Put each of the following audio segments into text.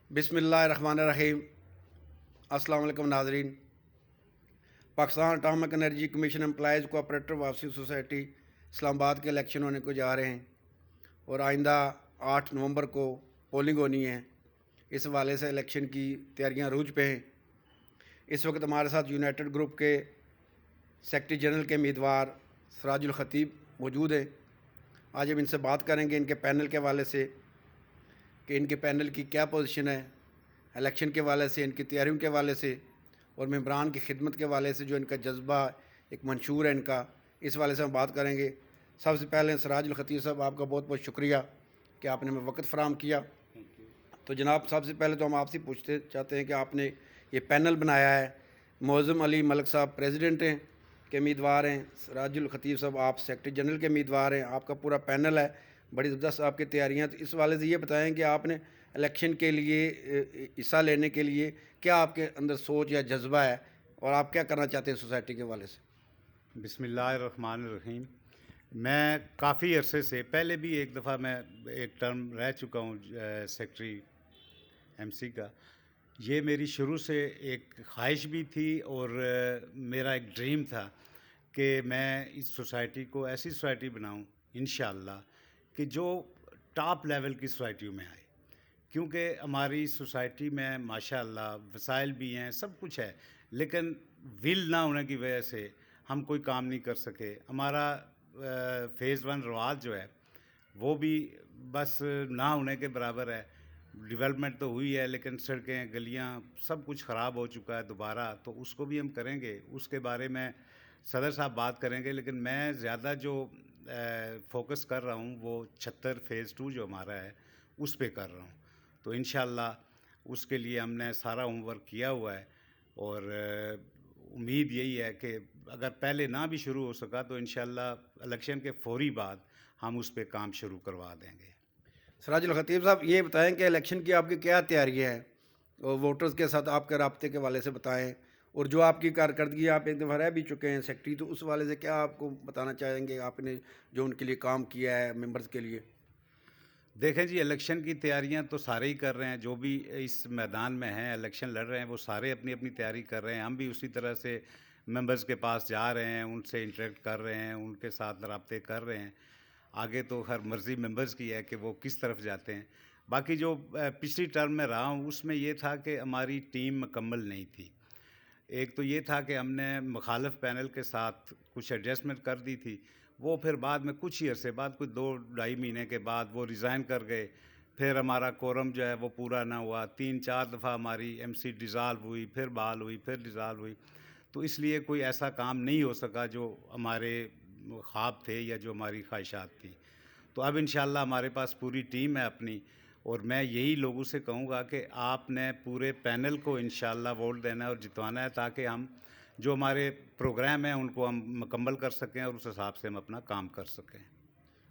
بسم اللہ الرحمن الرحیم۔ السلام علیکم ناظرین۔ Pakistan atomic energy commission employees cooperative واپسی سوسائٹی اسلام آباد کے الیکشن ہونے کو جا رہے ہیں اور آئندہ 8 نومبر کو پولنگ ہونی ہے۔ اس حوالے سے الیکشن کی تیاریاں عروج پہ ہیں۔ اس وقت ہمارے ساتھ یونائیٹڈ گروپ کے سیکرٹری جنرل کے امیدوار سراج الخطیب موجود ہیں۔ آج ہم ان سے بات کریں گے ان کے پینل کے حوالے سے کہ ان کے پینل کی کیا پوزیشن ہے الیکشن کے حوالے سے، ان کی تیاریوں کے حوالے سے اور ممبران کی خدمت کے حوالے سے جو ان کا جذبہ ایک منشور ہے ان کا، اس حوالے سے ہم بات کریں گے۔ سب سے پہلے سراج الخطیب صاحب، آپ کا بہت بہت شکریہ کہ آپ نے ہمیں وقت فراہم کیا۔ تو جناب، سب سے پہلے تو ہم آپ سے پوچھتے چاہتے ہیں کہ آپ نے یہ پینل بنایا ہے، معظم علی ملک صاحب پریزیڈنٹ ہیں کے امیدوار ہیں، سراج الخطیب صاحب آپ سیکرٹری جنرل کے امیدوار ہیں، آپ کا پورا پینل ہے، بڑی زبردست آپ کی تیاریاں۔ تو اس حوالے سے یہ بتائیں کہ آپ نے الیکشن کے لیے حصہ لینے کے لیے کیا آپ کے اندر سوچ یا جذبہ ہے اور آپ کیا کرنا چاہتے ہیں سوسائٹی کے حوالے سے؟ بسم اللہ الرحمن الرحیم۔ میں کافی عرصے سے، پہلے بھی ایک دفعہ میں ایک ٹرم رہ چکا ہوں سیکرٹری ایم سی کا۔ یہ میری شروع سے ایک خواہش بھی تھی اور میرا ایک ڈریم تھا کہ میں اس سوسائٹی کو ایسی سوسائٹی بناؤں انشاءاللہ کہ جو ٹاپ لیول کی سوسائٹیوں میں آئے، کیونکہ ہماری سوسائٹی میں ماشاءاللہ وسائل بھی ہیں، سب کچھ ہے، لیکن ول نہ ہونے کی وجہ سے ہم کوئی کام نہیں کر سکے۔ ہمارا فیز 1 رواج جو ہے وہ بھی بس نہ ہونے کے برابر ہے۔ ڈیولپمنٹ تو ہوئی ہے لیکن سڑکیں، گلیاں، سب کچھ خراب ہو چکا ہے دوبارہ، تو اس کو بھی ہم کریں گے، اس کے بارے میں صدر صاحب بات کریں گے۔ لیکن میں زیادہ جو فوکس کر رہا ہوں وہ 76 فیز 2 جو ہمارا ہے اس پہ کر رہا ہوں۔ تو انشاءاللہ اس کے لیے ہم نے سارا ہوم ورک کیا ہوا ہے اور امید یہی ہے کہ اگر پہلے نہ بھی شروع ہو سکا تو انشاءاللہ الیکشن کے فوری بعد ہم اس پہ کام شروع کروا دیں گے۔ سراج الخطیب صاحب، یہ بتائیں کہ الیکشن کی آپ کی کیا تیاریاں ہیں اور ووٹرز کے ساتھ آپ کے رابطے کے حوالے سے بتائیں، اور جو آپ کی کارکردگی، آپ ایک دفعہ رہ بھی چکے ہیں سیکرٹری، تو اس حوالے سے کیا آپ کو بتانا چاہیں گے آپ نے جو ان کے لیے کام کیا ہے ممبرز کے لیے؟ دیکھیں جی، الیکشن کی تیاریاں تو سارے ہی کر رہے ہیں، جو بھی اس میدان میں ہیں الیکشن لڑ رہے ہیں وہ سارے اپنی اپنی تیاری کر رہے ہیں۔ ہم بھی اسی طرح سے ممبرز کے پاس جا رہے ہیں، ان سے انٹریکٹ کر رہے ہیں، ان کے ساتھ رابطے کر رہے ہیں۔ آگے تو ہر مرضی ممبرز کی ہے کہ وہ کس طرف جاتے ہیں۔ باقی جو پچھلی ٹرم میں رہا ہوں اس میں یہ تھا کہ ہماری ٹیم مکمل نہیں تھی۔ ایک تو یہ تھا کہ ہم نے مخالف پینل کے ساتھ کچھ ایڈجسٹمنٹ کر دی تھی، وہ پھر بعد میں کچھ ہی عرصے بعد، کچھ 2-2.5 مہینے کے بعد وہ ریزائن کر گئے۔ پھر ہمارا کورم جو ہے وہ پورا نہ ہوا، 3-4 دفعہ ہماری ایم سی ڈیزالو ہوئی، پھر بحال ہوئی، پھر ڈیزالو ہوئی۔ تو اس لیے کوئی ایسا کام نہیں ہو سکا جو ہمارے خواب تھے یا جو ہماری خواہشات تھیں۔ تو اب انشاءاللہ ہمارے پاس پوری ٹیم ہے اپنی، اور میں یہی لوگوں سے کہوں گا کہ آپ نے پورے پینل کو انشاءاللہ ووٹ دینا ہے اور جتوانا ہے، تاکہ ہم جو ہمارے پروگرام ہیں ان کو ہم مکمل کر سکیں اور اس حساب سے ہم اپنا کام کر سکیں۔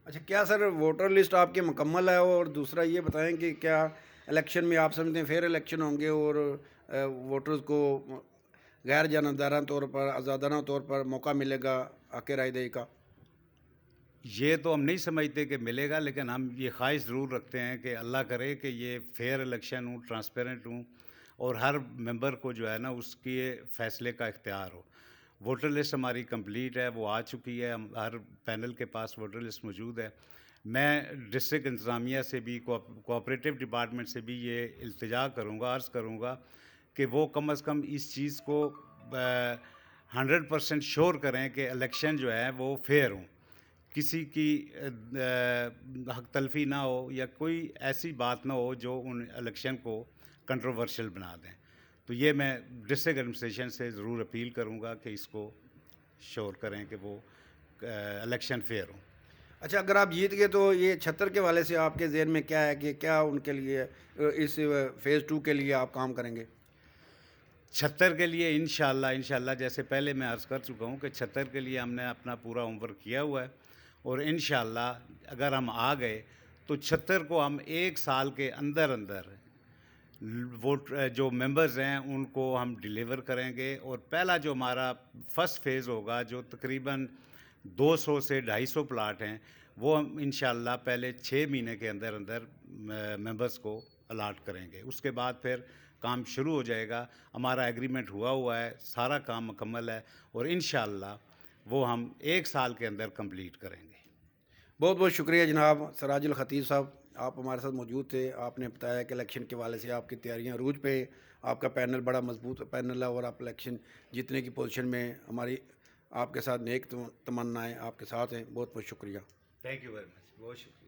اچھا، کیا سر ووٹر لسٹ آپ کی مکمل ہے؟ اور دوسرا یہ بتائیں کہ کیا الیکشن میں آپ سمجھتے ہیں فیئر الیکشن ہوں گے اور ووٹرز کو غیر جانبدارانہ طور پر، آزادانہ طور پر موقع ملے گا آ کے رائے دہی کا؟ یہ تو ہم نہیں سمجھتے کہ ملے گا، لیکن ہم یہ خواہش ضرور رکھتے ہیں کہ اللہ کرے کہ یہ فیئر الیکشن ہوں، ٹرانسپیرنٹ ہوں، اور ہر ممبر کو جو ہے نا اس کے فیصلے کا اختیار ہو۔ ووٹر لسٹ ہماری کمپلیٹ ہے، وہ آ چکی ہے، ہر پینل کے پاس ووٹر لسٹ موجود ہے۔ میں ڈسٹرکٹ انتظامیہ سے بھی، کوآپریٹو ڈپارٹمنٹ سے بھی یہ التجا کروں گا، عرض کروں گا کہ وہ کم از کم اس چیز کو 100% شور کریں کہ الیکشن جو ہے وہ فیئر ہوں، کسی کی حق تلفی نہ ہو یا کوئی ایسی بات نہ ہو جو ان الیکشن کو کنٹروورشل بنا دیں۔ تو یہ میں ڈسٹرکٹ ایڈمنسٹریشن سے ضرور اپیل کروں گا کہ اس کو شور کریں کہ وہ الیکشن فیئر ہوں۔ اچھا، اگر آپ جیت گئے تو یہ 76 کے حوالے سے آپ کے ذہن میں کیا ہے کہ کیا ان کے لیے اس فیز 2 کے لیے آپ کام کریں گے؟ 76 کے لیے انشاءاللہ جیسے پہلے میں عرض کر چکا ہوں کہ 76 کے لیے ہم نے اپنا پورا ہوم ورک کیا ہوا ہے، اور انشاءاللہ اگر ہم آ گئے تو 76 کو ہم 1 سال کے اندر جو ممبرز ہیں ان کو ہم ڈیلیور کریں گے۔ اور پہلا جو ہمارا فرسٹ فیز ہوگا، جو تقریباً 200 سے 250 پلاٹ ہیں، وہ ہم انشاءاللہ پہلے 6 مہینے کے اندر ممبرس کو الاٹ کریں گے. اس کے بعد پھر کام شروع ہو جائے گا. ہمارا ایگریمنٹ ہوا ہے, سارا کام مکمل ہے, اور انشاءاللہ وہ ہم 1 سال کے اندر کمپلیٹ کریں گے. بہت بہت شکریہ جناب سراج الخطیب صاحب, آپ ہمارے ساتھ موجود تھے. آپ نے بتایا کہ الیکشن کے حوالے سے آپ کی تیاریاں عروج پہ, آپ کا پینل بڑا مضبوط پینل ہے, اور آپ الیکشن جیتنے کی پوزیشن میں, ہماری آپ کے ساتھ نیک تمنائیں آپ کے ساتھ ہیں. بہت بہت شکریہ. Thank you very much. بہت شکریہ.